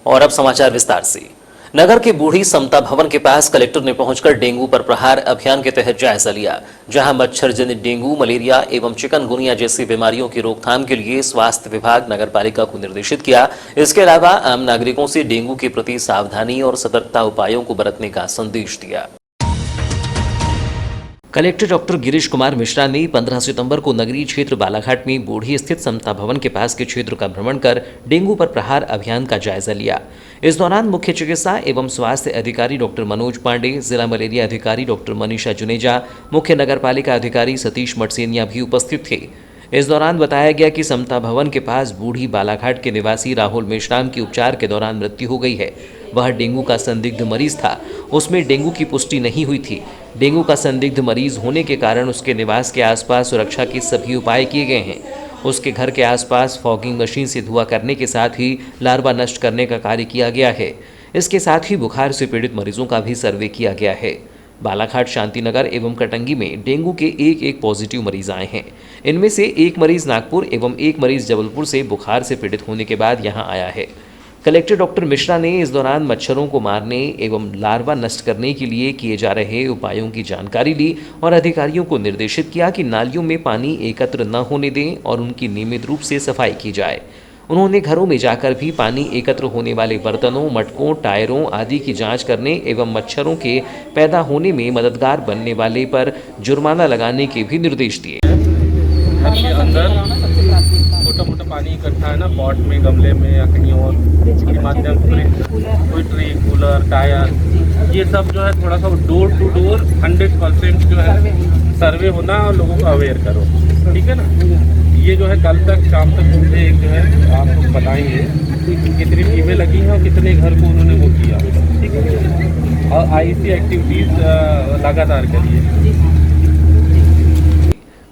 और अब समाचार विस्तार से। नगर के बूढ़ी समता भवन के पास कलेक्टर ने पहुंचकर डेंगू पर प्रहार अभियान के तहत जायजा लिया, जहां मच्छर जनित डेंगू, मलेरिया एवं चिकनगुनिया जैसी बीमारियों की रोकथाम के लिए स्वास्थ्य विभाग नगरपालिका को निर्देशित किया। इसके अलावा आम नागरिकों से डेंगू के प्रति सावधानी और सतर्कता उपायों को बरतने का संदेश दिया। कलेक्टर डॉक्टर गिरीश कुमार मिश्रा ने 15 सितंबर को नगरीय क्षेत्र बालाघाट में बूढ़ी स्थित समता भवन के पास के क्षेत्र का भ्रमण कर डेंगू पर प्रहार अभियान का जायजा लिया। इस दौरान मुख्य चिकित्सा एवं स्वास्थ्य अधिकारी डॉक्टर मनोज पांडे, जिला मलेरिया अधिकारी डॉक्टर मनीषा जुनेजा, मुख्य नगरपालिका अधिकारी सतीश मटसेनिया भी उपस्थित थे। इस दौरान बताया गया कि समता भवन के पास बूढ़ी बालाघाट के निवासी राहुल मेश्राम की उपचार के दौरान मृत्यु हो गई है। वह डेंगू का संदिग्ध मरीज था, उसमें डेंगू की पुष्टि नहीं हुई थी। डेंगू का संदिग्ध मरीज होने के कारण उसके निवास के आसपास सुरक्षा के सभी उपाय किए गए हैं। उसके घर के आसपास फॉगिंग मशीन से धुआं करने के साथ ही लार्वा नष्ट करने का कार्य किया गया है। इसके साथ ही बुखार से पीड़ित मरीजों का भी सर्वे किया गया है। बालाघाट, शांतिनगर एवं कटंगी में डेंगू के एक पॉजिटिव मरीज आए हैं। इनमें से एक मरीज नागपुर एवं एक मरीज जबलपुर से बुखार से पीड़ित होने के बाद यहां आया है। कलेक्टर डॉक्टर मिश्रा ने इस दौरान मच्छरों को मारने एवं लार्वा नष्ट करने के लिए किए जा रहे उपायों की जानकारी ली और अधिकारियों को निर्देशित किया कि नालियों में पानी एकत्र न होने दें और उनकी नियमित रूप से सफाई की जाए। उन्होंने घरों में जाकर भी पानी एकत्र होने वाले बर्तनों, मटकों, टायरों आदि की जांच करने एवं मच्छरों के पैदा होने में मददगार बनने वाले पर जुर्माना लगाने के भी निर्देश दिए। छोटा पानी इकट्ठा है ना, पॉट में, गमले में या कहीं और के माध्यम से कोई ट्री, कूलर, टायर, ये सब जो है थोड़ा सा डोर टू डोर 100% जो है सर्वे होना और लोगों को अवेयर करो, ठीक है ना। ये जो है कल तक शाम तक मुझे एक जो है आपको बताएंगे कितनी टीमें लगी हैं और कितने घर को उन्होंने वो किया, ठीक है। और आईसी एक्टिविटीज़ लगातार करिए।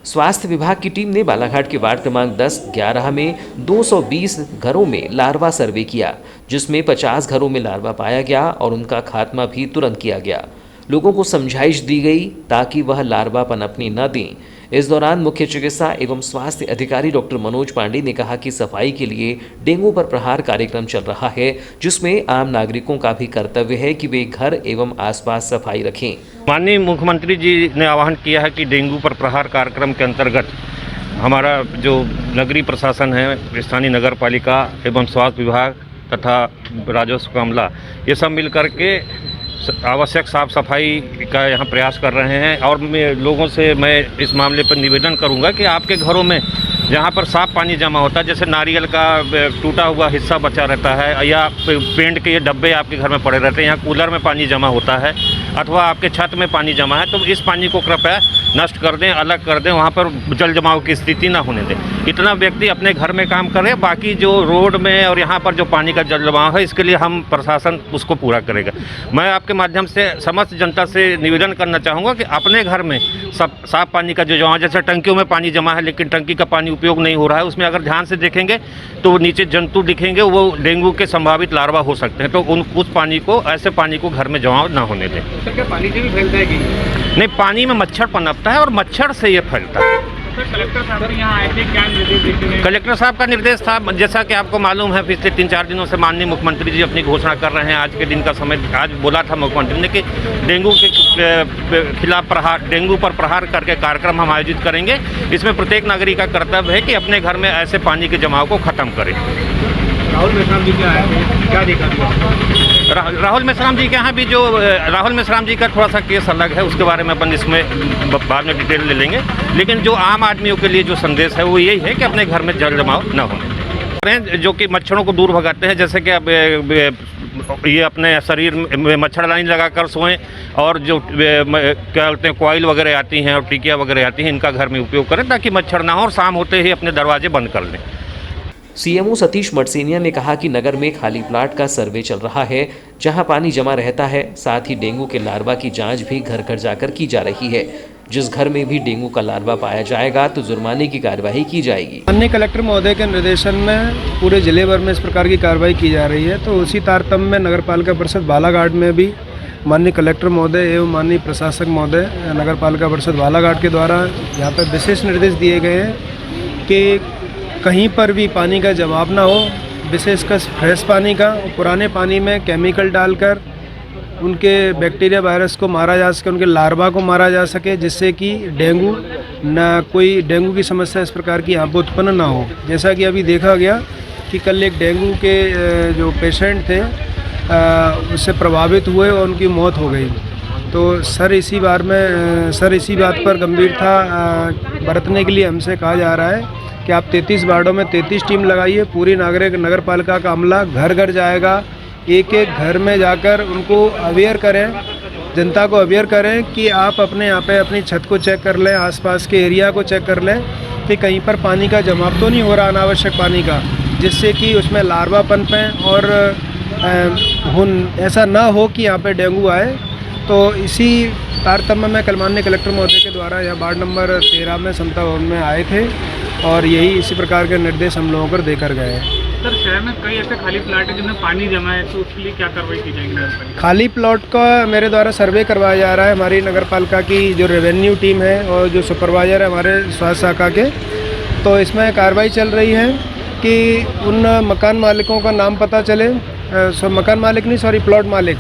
स्वास्थ्य विभाग की टीम ने बालाघाट के वार्ड क्रमांक 10, 11 में 220 घरों में लार्वा सर्वे किया, जिसमें 50 घरों में लार्वा पाया गया और उनका खात्मा भी तुरंत किया गया। लोगों को समझाइश दी गई ताकि वह लार्वा पनपने न दें। इस दौरान मुख्य चिकित्सा एवं स्वास्थ्य अधिकारी डॉक्टर मनोज पांडे ने कहा कि सफाई के लिए डेंगू पर प्रहार कार्यक्रम चल रहा है, जिसमें आम नागरिकों का भी कर्तव्य है कि वे घर एवं आसपास सफाई रखें। माननीय मुख्यमंत्री जी ने आह्वान किया है कि डेंगू पर प्रहार कार्यक्रम के अंतर्गत हमारा जो नगरीय प्रशासन है, स्थानीय नगर पालिका एवं स्वास्थ्य विभाग तथा राजस्व का अमला, ये सब मिल करके आवश्यक साफ सफाई का यहाँ प्रयास कर रहे हैं। और लोगों से मैं इस मामले पर निवेदन करूँगा कि आपके घरों में जहाँ पर साफ पानी जमा होता है, जैसे नारियल का टूटा हुआ हिस्सा बचा रहता है या पेंट के ये डब्बे आपके घर में पड़े रहते हैं, यहाँ कूलर में पानी जमा होता है अथवा आपके छत में पानी जमा है, तो इस पानी को कृपया नष्ट कर दें, अलग कर दें, वहाँ पर जल जमाव की स्थिति ना होने दें। इतना व्यक्ति अपने घर में काम करे, बाकी जो रोड में और यहाँ पर जो पानी का जल जमाव है, इसके लिए हम प्रशासन उसको पूरा करेगा। मैं आपके माध्यम से समस्त जनता से निवेदन करना चाहूँगा कि अपने घर में सब साफ पानी का जो जमा, जैसे टंकियों में पानी जमा है लेकिन टंकी का पानी उपयोग नहीं हो रहा है, उसमें अगर ध्यान से देखेंगे तो नीचे जंतु दिखेंगे, वो डेंगू के संभावित लार्वा हो सकते हैं, तो उस पानी को, ऐसे पानी को घर में जमा ना होने दें। सर, क्या पानी से भी फैलता है कि नहीं? पानी में मच्छर पनपता है और मच्छर से ये फैलता है। कलेक्टर साहब यहाँ आए थे, क्या निर्देश देते हैं? कलेक्टर साहब का निर्देश था, जैसा कि आपको मालूम है, पिछले 3-4 दिनों से माननीय मुख्यमंत्री जी अपनी घोषणा कर रहे हैं। आज के दिन का समय, आज बोला था मुख्यमंत्री ने कि डेंगू के खिलाफ प्रहार, डेंगू पर प्रहार करके कार्यक्रम हम आयोजित करेंगे। इसमें प्रत्येक नागरिक का कर्तव्य है कि अपने घर में ऐसे पानी के जमाव को खत्म करें। राहुल मेश्राम जी क्या है, क्या देखा राहुल मेश्राम जी के यहाँ भी जो राहुल मेश्राम जी का थोड़ा सा केस अलग है, उसके बारे में अपन इसमें बाद में डिटेल ले लेंगे। लेकिन जो आम आदमियों के लिए जो संदेश है वो यही है कि अपने घर में जल जमाव न होने, जो कि मच्छरों को दूर भगाते हैं। जैसे कि अब ये अपने शरीर में मच्छरदानी लगाकर सोएं और जो क्या बोलते हैं कॉइल वगैरह आती हैं और टिकिया वगैरह आती हैं, इनका घर में उपयोग करें ताकि मच्छर ना हो, और शाम होते ही अपने दरवाजे बंद कर लें। सीएमओ सतीश मटसेनिया ने कहा कि नगर में खाली प्लाट का सर्वे चल रहा है, जहां पानी जमा रहता है। साथ ही डेंगू के लार्वा की जांच भी घर घर जाकर की जा रही है। जिस घर में भी डेंगू का लार्वा पाया जाएगा तो जुर्माने की कार्रवाई की जाएगी। माननीय कलेक्टर महोदय के निर्देशन में पूरे जिले भर में इस प्रकार की कार्रवाई की जा रही है। तो उसी तारतम्य में नगर पालिका परिषद बालाघाट में भी माननीय कलेक्टर महोदय एवं माननीय प्रशासक महोदय नगर पालिका परिषद बालाघाट के द्वारा यहाँ पर विशेष निर्देश दिए गए हैं कि कहीं पर भी पानी का जमाव ना हो, विशेषकर फ्रेश पानी का, पुराने पानी में केमिकल डालकर उनके बैक्टीरिया वायरस को मारा जा सके, उनके लार्वा को मारा जा सके, जिससे कि डेंगू की समस्या इस प्रकार की यहाँ पर उत्पन्न ना हो। जैसा कि अभी देखा गया कि कल एक डेंगू के जो पेशेंट थे उससे प्रभावित हुए और उनकी मौत हो गई। तो सर इसी बात पर गंभीरता बरतने के लिए हमसे कहा जा रहा है कि आप 33 वार्डों में 33 टीम लगाइए। पूरी नगर पालिका का अमला घर घर जाएगा, एक एक घर में जाकर उनको अवेयर करें, जनता को अवेयर करें कि आप अपने यहाँ पे अपनी छत को चेक कर लें, आसपास के एरिया को चेक कर लें कि कहीं पर पानी का जमाव तो नहीं हो रहा अनावश्यक पानी का, जिससे कि उसमें लार्वा पनपें और ऐसा ना हो कि यहाँ पे डेंगू आए। तो इसी तारतम्य में कल माननीय कलेक्टर महोदय के द्वारा यहाँ वार्ड नंबर 13 में समता भवन में आए थे और यही इसी प्रकार के निर्देश हम लोगों को देकर गए हैं। सर, शहर में कई ऐसे खाली प्लाट है जिनमें पानी जमा है, तो उसके लिए क्या कार्रवाई की जाएगी? खाली प्लॉट का मेरे द्वारा सर्वे करवाया जा रहा है। हमारी नगर पालिका की जो रेवेन्यू टीम है और जो सुपरवाइज़र है हमारे स्वास्थ्य शाखा के, तो इसमें कार्रवाई चल रही है कि उन मकान मालिकों का नाम पता चले, प्लॉट मालिक,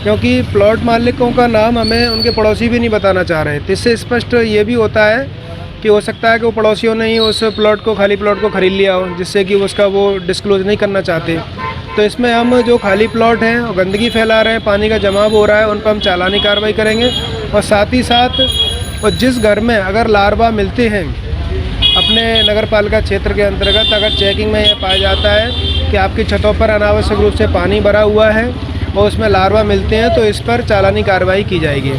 क्योंकि प्लॉट मालिकों का नाम हमें उनके पड़ोसी भी नहीं बताना चाह रहे थे। इससे स्पष्ट ये भी होता है कि हो सकता है कि वो पड़ोसियों ने ही उस खाली प्लॉट को खरीद लिया हो, जिससे कि उसका वो डिस्क्लोज नहीं करना चाहते। तो इसमें हम जो खाली प्लॉट हैं और गंदगी फैला रहे हैं, पानी का जमाव हो रहा है, उन पर हम चालानी कार्रवाई करेंगे। और साथ ही साथ और जिस घर में अगर लार्वा मिलते हैं अपने नगर पालिका क्षेत्र के अंतर्गत, अगर चेकिंग में यह पाया जाता है कि आपकी छतों पर अनावश्यक रूप से पानी भरा हुआ है और उसमें लार्वा मिलते हैं, तो इस पर चालानी कार्रवाई की जाएगी।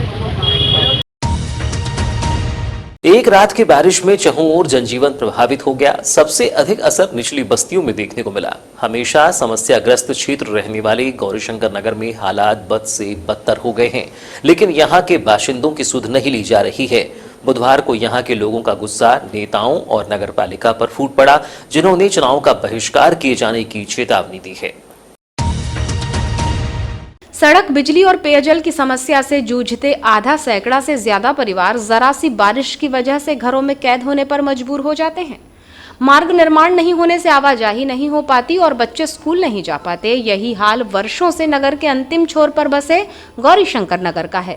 एक रात की बारिश में चहुं ओर जनजीवन प्रभावित हो गया। सबसे अधिक असर निचली बस्तियों में देखने को मिला। हमेशा समस्याग्रस्त क्षेत्र रहने वाले गौरीशंकर नगर में हालात बद से बदतर हो गए हैं, लेकिन यहाँ के बाशिंदों की सुध नहीं ली जा रही है। बुधवार को यहाँ के लोगों का गुस्सा नेताओं और नगरपालिका पर फूट पड़ा, जिन्होंने चुनाव का बहिष्कार किए जाने की चेतावनी दी है। सड़क, बिजली और पेयजल की समस्या से जूझते आधा सैकड़ा से ज्यादा परिवार जरा सी बारिश की वजह से घरों में कैद होने पर मजबूर हो जाते हैं। मार्ग निर्माण नहीं होने से आवाजाही नहीं हो पाती और बच्चे स्कूल नहीं जा पाते। यही हाल वर्षों से नगर के अंतिम छोर पर बसे गौरीशंकर नगर का है।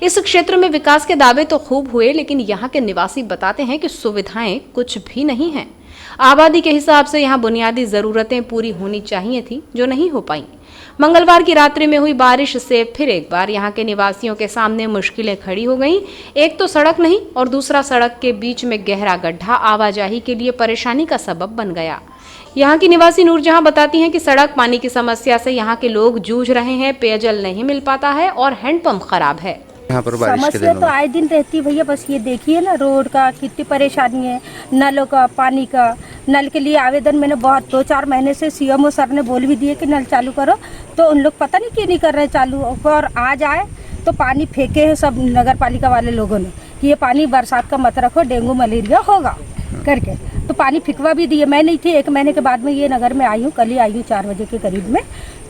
इस क्षेत्र में विकास के दावे तो खूब हुए, लेकिन यहाँ के निवासी बताते हैं कि सुविधाएं कुछ भी नहीं हैं। आबादी के हिसाब से यहाँ बुनियादी जरूरतें पूरी होनी चाहिए थी, जो नहीं हो पाई। मंगलवार की रात्रि में हुई बारिश से फिर एक बार यहाँ के निवासियों के सामने मुश्किलें खड़ी हो गईं। एक तो सड़क नहीं और दूसरा सड़क के बीच में गहरा गड्ढा आवाजाही के लिए परेशानी का सबब बन गया। यहाँ की निवासी नूरजहां बताती हैं कि सड़क, पानी की समस्या से यहाँ के लोग जूझ रहे हैं। पेयजल नहीं मिल पाता है और हैंडपंप खराब है। यहाँ पर समस्या तो आए दिन रहती भैया। बस ये देखिए ना, रोड का कितनी परेशानी है, नलों का, पानी का। नल के लिए आवेदन मैंने बहुत 2-4 महीने से सीएमओ सर ने बोल भी दिए कि नल चालू करो, तो उन लोग पता नहीं क्यों नहीं कर रहे चालू। और आज आए तो पानी फेंके हैं सब नगर पालिका वाले लोगों ने कि ये पानी बरसात का मत रखो, डेंगू मलेरिया होगा करके। तो पानी फिकवा भी दिए। मैं नहीं थी, 1 महीने के बाद में ये नगर में आई हूँ, कल ही आई हूँ 4 बजे के करीब में।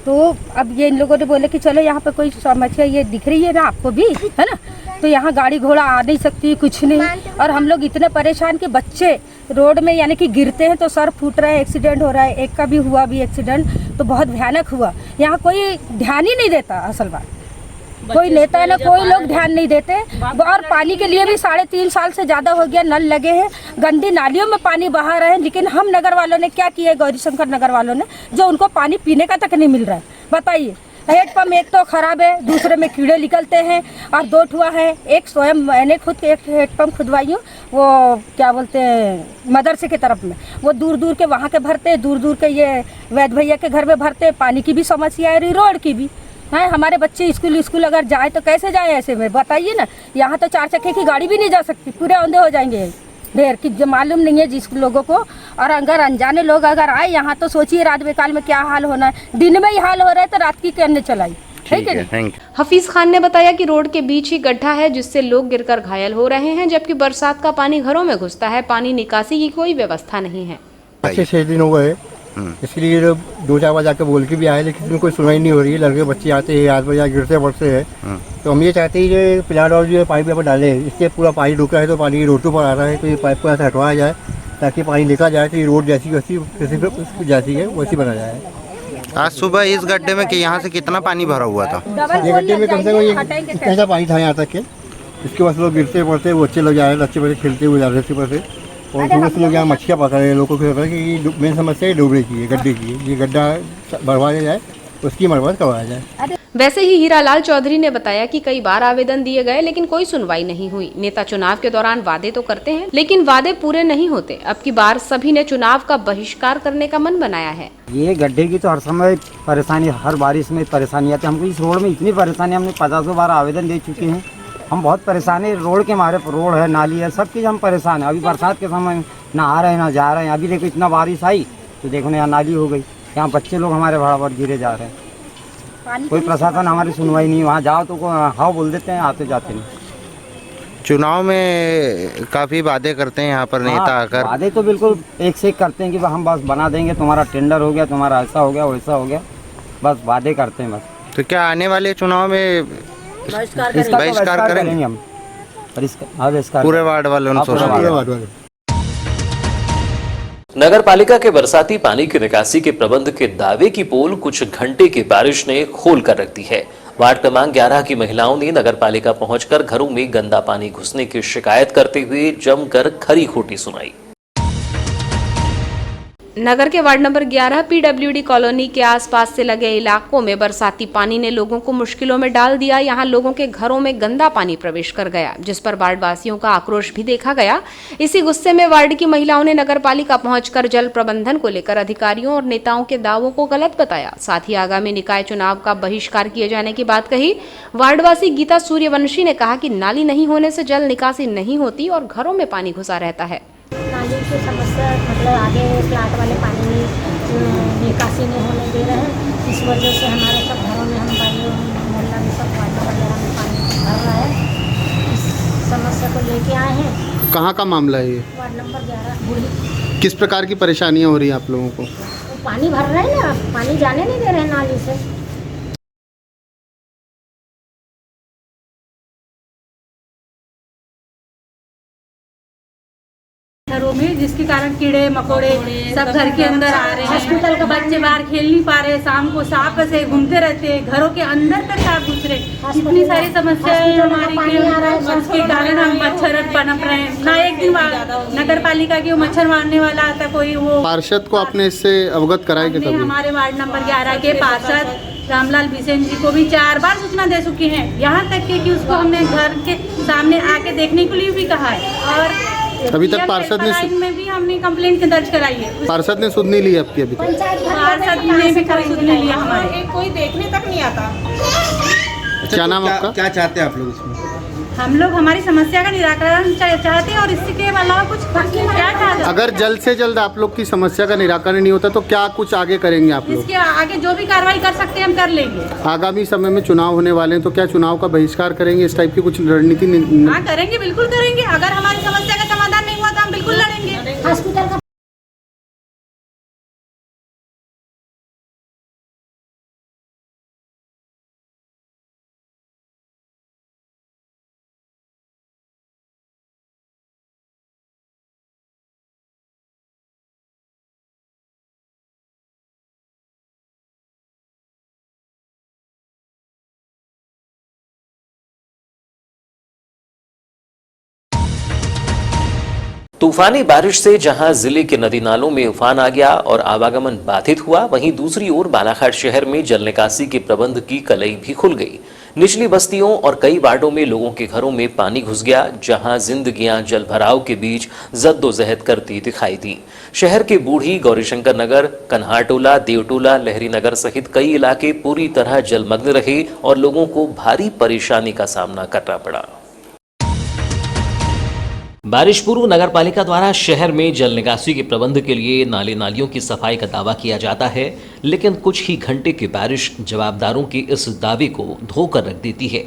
तो अब ये इन लोगों ने बोले कि चलो यहाँ पे कोई समस्या ये दिख रही है ना आपको भी, है ना, तो यहाँ गाड़ी घोड़ा आ नहीं सकती, कुछ नहीं। और हम लोग इतने परेशान कि बच्चे रोड में यानी कि गिरते हैं तो सर फूट रहा है, एक्सीडेंट हो रहा है। एक का भी हुआ भी एक्सीडेंट, तो बहुत भयानक हुआ। यहाँ कोई ध्यान ही नहीं देता। असल बात कोई नेता है ना, कोई लोग ध्यान नहीं देते। और पानी के लिए भी 3.5 साल से ज़्यादा हो गया नल लगे हैं, गंदी नालियों में पानी बहा रहे हैं। लेकिन हम नगर वालों ने क्या किया है, गौरीशंकर नगर वालों ने, जो उनको पानी पीने का तक नहीं मिल रहा है। बताइए, हेडपम्प एक तो ख़राब है, दूसरे में कीड़े निकलते हैं और 2 ठुआ है। एक स्वयं मैंने खुद एक हेडपम्प खुदवाई हूँ, वो क्या बोलते हैं मदरसे की तरफ में, वो दूर दूर के वहाँ के भरते, दूर दूर के ये वैद भैया के घर में भरते। पानी की भी समस्या है, रोड की भी है। हमारे बच्चे स्कूल अगर जाए तो कैसे जाए ऐसे में, बताइए ना। यहाँ तो 4 चक्के की गाड़ी भी नहीं जा सकती, पूरे औंधे हो जाएंगे ढेर की। जो मालूम नहीं है जिस लोगों को, और अगर अनजाने लोग अगर आए यहाँ तो सोचिए रात बेकाल में क्या हाल होना है। दिन में ही हाल हो रहा है तो रात की करने चलाई। ठीक है। हफीज खान ने बताया कि रोड के बीच ही गड्ढा है, जिससे लोग गिरकर घायल हो रहे हैं, जबकि बरसात का पानी घरों में घुसता है। पानी निकासी की कोई व्यवस्था नहीं है। 6 दिन हो गए, इसलिए 2-4 बार जाकर बोल के भी आए, लेकिन कोई सुनाई नहीं हो रही है। लड़के बच्चे आते हैं, 8 बजे गिरते पड़ते हैं। तो हम ये चाहते हैं कि प्लांट और जो पाइप यहाँ पर डाले, इससे पूरा पानी रुका है तो पानी रोडों पर आ रहा है, तो ये पाइप को ऐसा हटवाया जाए ताकि पानी निकला जाए तो ये रोड जैसी वैसी जैसी है वैसी बना जाए। आज सुबह इस गड्ढे में कि यहाँ से कितना पानी भरा हुआ था? ये गड्ढे में कम से कम इतना सा पानी था यहाँ तक के, इसके बाद लोग गिरते पड़ते, बच्चे लोग जा रहे हैं, बच्चे बच्चे खेलते हुए जा रहे थे से, और सुबह से लोग यहाँ मछलियाँ पकड़ रहे हैं। लोगों को कि मेन समस्या है डूबने की है, गड्ढे की है। ये गड्ढा भरवाया जाए, उसकी मरम्मत करवाया जाए। वैसे ही हीरालाल चौधरी ने बताया कि कई बार आवेदन दिए गए लेकिन कोई सुनवाई नहीं हुई। नेता चुनाव के दौरान वादे तो करते हैं लेकिन वादे पूरे नहीं होते। अब की बार सभी ने चुनाव का बहिष्कार करने का मन बनाया है। ये गड्ढे की तो हर समय परेशानी, हर बारिश में परेशानी आती है हमको। इस रोड में इतनी परेशानी, हमने 50 बार आवेदन दे चुके हैं। हम बहुत परेशान है रोड के मारे। रोड है, नाली है, सब चीज़ हम परेशान है। अभी बरसात के समय ना आ रहे हैं ना जा रहे हैं। अभी देखो इतना बारिश आई तो देखो यहाँ नाली हो गई, यहाँ बच्चे लोग हमारे बराबर गिरे जा रहे हैं। कोई प्रशासन हमारी सुनवाई नहीं। वहाँ जाओ तो हाँ बोल देते हैं, आते जाते नहीं। चुनाव में काफ़ी वादे करते हैं यहाँ पर नेता आकर। वादे तो बिल्कुल एक से एक करते हैं कि हम बस बना देंगे, तुम्हारा टेंडर हो गया, तुम्हारा ऐसा हो गया वैसा हो गया, बस वादे करते हैं बस। तो क्या आने वाले चुनाव में बहिष्कार करेंगे हम? बहिष्कार पूरे वार्ड वाले नगर पालिका के बरसाती पानी की निकासी के प्रबंध के दावे की पोल कुछ घंटे की बारिश ने खोल कर रख दी है। वार्ड क्रमांक 11 की महिलाओं ने नगर पालिका पहुंचकर घरों में गंदा पानी घुसने की शिकायत करते हुए जमकर खरी खोटी सुनाई। नगर के वार्ड नंबर 11 पीडब्ल्यूडी कॉलोनी के आसपास से लगे इलाकों में बरसाती पानी ने लोगों को मुश्किलों में डाल दिया। यहां लोगों के घरों में गंदा पानी प्रवेश कर गया, जिस पर वार्ड वासियों का आक्रोश भी देखा गया। इसी गुस्से में वार्ड की महिलाओं ने नगर पालिका पहुंचकर जल प्रबंधन को लेकर अधिकारियों और नेताओं के दावों को गलत बताया। साथ ही आगामी निकाय चुनाव का बहिष्कार किए जाने की बात कही। वार्डवासी गीता सूर्यवंशी ने कहा कि नाली नहीं होने से जल निकासी नहीं होती और घरों में पानी घुसा रहता है। नाली की समस्या मतलब आगे प्लाट वाले पानी निकासी नहीं होने दे रहे हैं। इस वजह से हमारे सब घरों में हम मोहल्ला में सब वार्ड वगैरह में पानी भर रहा है। इस समस्या को लेके आए हैं। कहाँ का मामला है ये? वार्ड नंबर 11 बूढ़ी। किस प्रकार की परेशानियाँ हो रही हैं आप लोगों को? पानी भर रहे हैं ना, पानी जाने नहीं दे रहे हैं नाली से। घरों में, जिसके कारण कीड़े मकोड़े सब घर के अंदर आ रहे हैं। हॉस्पिटल के बच्चे बाहर खेल नहीं पा रहे, शाम को सांप से घूमते रहते हैं, घरों के अंदर तक सांप घुस रहे। इतनी सारी समस्याएं हमारी, उसके कारण हम मच्छर पनप रहे हैं। ना एक दिन नगर पालिका की मच्छर मारने वाला आता कोई। वो पार्षद को आपने इससे अवगत कराया कि कभी? हमारे वार्ड नंबर 11 के पार्षद रामलाल बिसेन जी को भी 4 बार सूचना दे चुकी हैं। यहाँ तक कि उसको हमने घर के सामने आके देखने के लिए भी कहा है। और अभी तक पार्षद ने में भी हमने कंप्लेंट दर्ज कराई है। पार्षद ने सुध नहीं ली आपकी अभी तक? पार्षद ने भी कोई सुध नहीं लिया हमारे, कोई देखने तक नहीं आता। क्या नाम आपका? क्या चाहते हैं आप लोग इसमें? हम लोग हमारी समस्या का निराकरण चाहते हैं और इसके अलावा कुछ क्या चाहते हैं। अगर जल्द से जल्द आप लोग की समस्या का निराकरण नहीं होता तो क्या कुछ आगे करेंगे आप लोग? इसके आगे जो भी कार्रवाई कर सकते हैं हम कर लेंगे। आगामी समय में चुनाव होने वाले हैं तो क्या चुनाव का बहिष्कार करेंगे? इस टाइप की कुछ रणनीति? हाँ करेंगे, बिल्कुल करेंगे। अगर हमारी समस्या का समाधान नहीं हुआ तो हम बिल्कुल लड़ेंगे। हॉस्पिटल का तूफानी बारिश से जहां जिले के नदी नालों में उफान आ गया और आवागमन बाधित हुआ, वहीं दूसरी ओर बालाघाट शहर में जल निकासी के प्रबंध की कलई भी खुल गई। निचली बस्तियों और कई वार्डों में लोगों के घरों में पानी घुस गया, जहां जिंदगियां जलभराव के बीच जद्दोजहद करती दिखाई दी। शहर के बूढ़ी, गौरीशंकर नगर, कन्हाटोला, देवटोला, लहरी नगर सहित कई इलाके पूरी तरह जलमग्न रहे और लोगों को भारी परेशानी का सामना करना पड़ा। बारिश पूर्व नगर पालिका द्वारा शहर में जल निकासी के प्रबंध के लिए नाले नालियों की सफाई का दावा किया जाता है, लेकिन कुछ ही घंटे की बारिश जवाबदारों के इस दावे को धोकर रख देती है।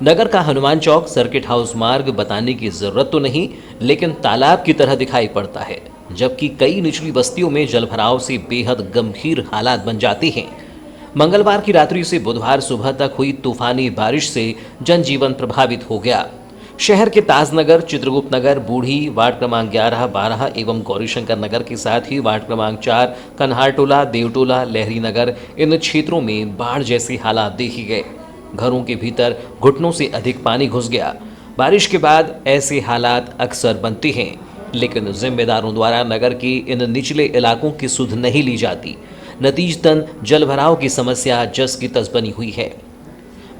नगर का हनुमान चौक सर्किट हाउस मार्ग बताने की जरूरत तो नहीं, लेकिन तालाब की तरह दिखाई पड़ता है, जबकि कई निचली बस्तियों में जलभराव से बेहद गंभीर हालात बन जाते हैं। मंगलवार की रात्रि से बुधवार सुबह तक हुई तूफानी बारिश से जनजीवन प्रभावित हो गया। शहर के ताजनगर, चित्रगुप्त नगर, बूढ़ी, वार्ड क्रमांक 11, 12 एवं गौरीशंकर नगर के साथ ही वार्ड क्रमांक 4, कन्हारटोला, देवटोला, लहरी नगर, इन क्षेत्रों में बाढ़ जैसे हालात देखे गए। घरों के भीतर घुटनों से अधिक पानी घुस गया। बारिश के बाद ऐसे हालात अक्सर बनते हैं, लेकिन जिम्मेदारों द्वारा नगर के इन निचले इलाकों की सुध नहीं ली जाती। नतीजतन जलभराव की समस्या जस की तस बनी हुई है।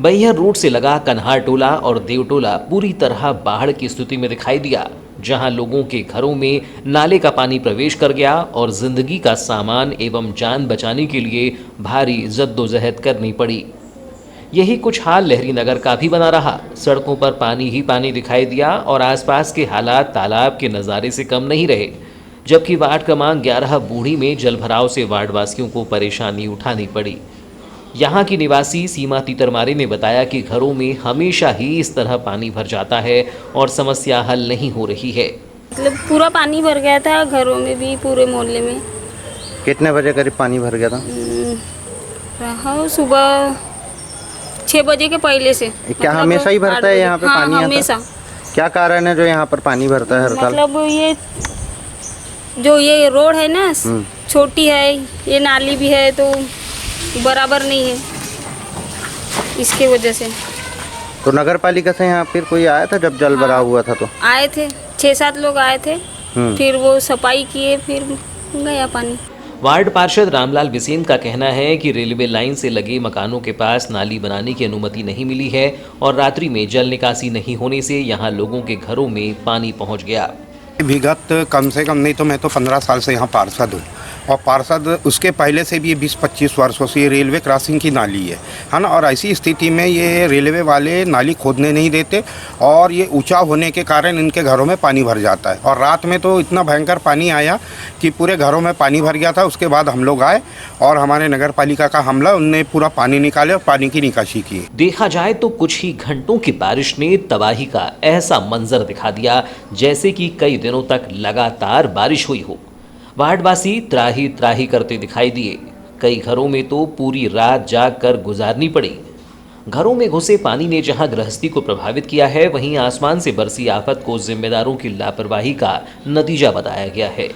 बैहर रोड से लगा कन्हारटोला और देवटोला पूरी तरह बाढ़ की स्थिति में दिखाई दिया, जहां लोगों के घरों में नाले का पानी प्रवेश कर गया और जिंदगी का सामान एवं जान बचाने के लिए भारी जद्दोजहद करनी पड़ी। यही कुछ हाल लहरी नगर का भी बना रहा। सड़कों पर पानी ही पानी दिखाई दिया और आसपास के हालात तालाब के नज़ारे से कम नहीं रहे। जबकि वार्ड क्रमांक 11 बूढ़ी में जलभराव से वार्डवासियों को परेशानी उठानी पड़ी। यहाँ की निवासी सीमा तीतरमारे ने बताया कि घरों में हमेशा ही इस तरह पानी भर जाता है और समस्या हल नहीं हो रही है। मतलब पूरा पानी भर गया था, घरों में भी, पूरे मोहल्ले में। कितने बजे करीब पानी भर गया था? रहा सुबह 6 बजे के पहले से। क्या मतलब हमेशा ही भरता है यहाँ पे? हाँ, पानी आता है? हमेशा। क्या कारण है जो यहाँ पर पानी भरता है हर साल? मतलब ये रोड है ना, छोटी है, ये नाली भी है तो बराबर नहीं है, इसके वजह से। तो नगर पालिका से यहाँ फिर कोई आया था जब जल भराव हुआ था? तो आए थे, 6-7 लोग आए थे, फिर वो सफाई किए, फिर गया पानी। वार्ड पार्षद रामलाल बिसेन का कहना है कि रेलवे लाइन से लगे मकानों के पास नाली बनाने की अनुमति नहीं मिली है और रात्रि में जल निकासी नहीं होने से यहां लोगों के घरों में पानी पहुंच गया। विगत कम से कम नहीं तो मैं तो 15 साल से यहाँ पार्षद हूँ, और पार्षद उसके पहले से भी ये 20-25 वर्षों से ये रेलवे क्रॉसिंग की नाली है ना। और ऐसी स्थिति में ये रेलवे वाले नाली खोदने नहीं देते और ये ऊंचा होने के कारण इनके घरों में पानी भर जाता है। और रात में तो इतना भयंकर पानी आया कि पूरे घरों में पानी भर गया था। उसके बाद हम लोग आए और हमारे नगर पालिका का हमला, उनने पूरा पानी निकाले और पानी की निकासी की। देखा जाए तो कुछ ही घंटों की बारिश ने तबाही का ऐसा मंजर दिखा दिया जैसे कि कई दिनों तक लगातार बारिश हुई हो। वार्डवासी त्राही त्राही करते दिखाई दिए। कई घरों में तो पूरी रात जाग कर गुजारनी पड़ी। घरों में घुसे पानी ने जहां गृहस्थी को प्रभावित किया है, वहीं आसमान से बरसी आफत को जिम्मेदारों की लापरवाही का नतीजा बताया गया है,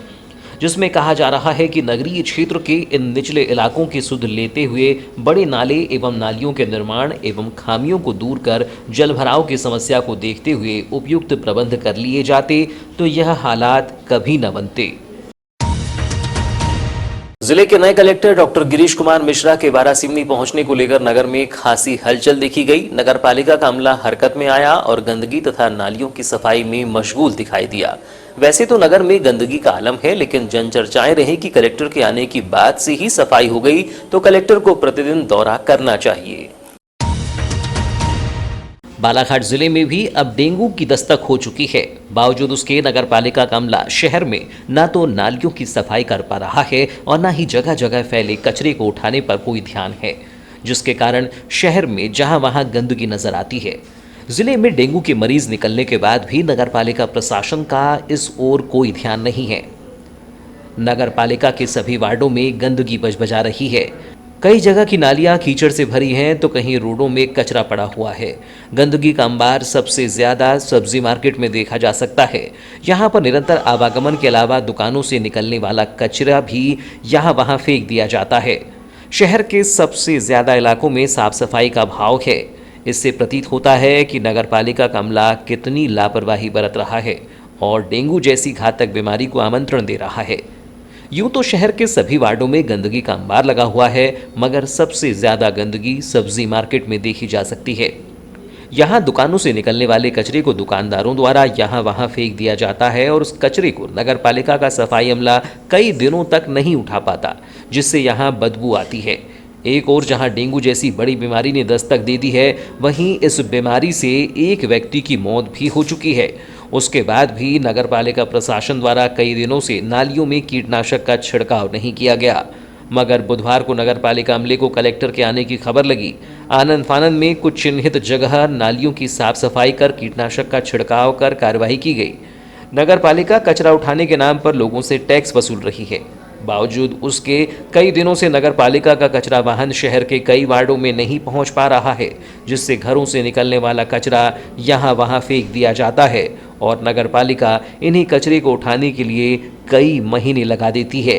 जिसमें कहा जा रहा है कि नगरीय क्षेत्र के इन निचले इलाकों की सुध लेते हुए बड़े नाले एवं नालियों के निर्माण एवं खामियों को दूर कर जलभराव की समस्या को देखते हुए उपयुक्त प्रबंध कर लिए जाते तो यह हालात कभी न बनते। जिले के नए कलेक्टर डॉक्टर गिरीश कुमार मिश्रा के वारासिवनी पहुंचने को लेकर नगर में खासी हलचल देखी गई। नगर पालिका का अमला हरकत में आया और गंदगी तथा नालियों की सफाई में मशगूल दिखाई दिया। वैसे तो नगर में गंदगी का आलम है, लेकिन जनचर्चाएं रही कि कलेक्टर के आने की बाद से ही सफाई हो गई तो कलेक्टर को प्रतिदिन दौरा करना चाहिए। बालाघाट जिले में भी अब डेंगू की दस्तक हो चुकी है। बावजूद उसके नगर पालिका का अमला शहर में न तो नालियों की सफाई कर पा रहा है और न ही जगह जगह फैले कचरे को उठाने पर कोई ध्यान है, जिसके कारण शहर में जहां वहां गंदगी नजर आती है। जिले में डेंगू के मरीज निकलने के बाद भी नगर पालिका प्रशासन का इस ओर कोई ध्यान नहीं है। नगर पालिका के सभी वार्डों में गंदगी बजबजा रही है। कई जगह की नालियां कीचड़ से भरी हैं तो कहीं रोडों में कचरा पड़ा हुआ है। गंदगी का अंबार सबसे ज्यादा सब्जी मार्केट में देखा जा सकता है। यहां पर निरंतर आवागमन के अलावा दुकानों से निकलने वाला कचरा भी यहां वहां फेंक दिया जाता है। शहर के सबसे ज्यादा इलाकों में साफ सफाई का अभाव है। इससे प्रतीत होता है कि नगर पालिका का अमला कितनी लापरवाही बरत रहा है और डेंगू जैसी घातक बीमारी को आमंत्रण दे रहा है। यूं तो शहर के सभी वार्डों में गंदगी का अंबार लगा हुआ है, मगर सबसे ज्यादा गंदगी सब्जी मार्केट में देखी जा सकती है। यहाँ दुकानों से निकलने वाले कचरे को दुकानदारों द्वारा यहाँ वहाँ फेंक दिया जाता है और उस कचरे को नगर पालिका का सफाई अमला कई दिनों तक नहीं उठा पाता, जिससे यहाँ बदबू आती है। एक और जहाँ डेंगू जैसी बड़ी बीमारी ने दस्तक दे दी है, वहीं इस बीमारी से एक व्यक्ति की मौत भी हो चुकी है। उसके बाद भी नगरपालिका प्रशासन द्वारा कई दिनों से नालियों में कीटनाशक का छिड़काव नहीं किया गया, मगर बुधवार को नगरपालिका अमले को कलेक्टर के आने की खबर लगी। आनंद फानंद में कुछ चिन्हित जगह नालियों की साफ सफाई कर कीटनाशक का छिड़काव कर कार्रवाई की गई। नगरपालिका कचरा उठाने के नाम पर लोगों से टैक्स वसूल रही है। बावजूद उसके कई दिनों से नगर पालिका का कचरा वाहन शहर के कई वार्डों में नहीं पहुंच पा रहा है, जिससे घरों से निकलने वाला कचरा यहां वहां फेंक दिया जाता है और नगर पालिका इन्हीं कचरे को उठाने के लिए कई महीने लगा देती है।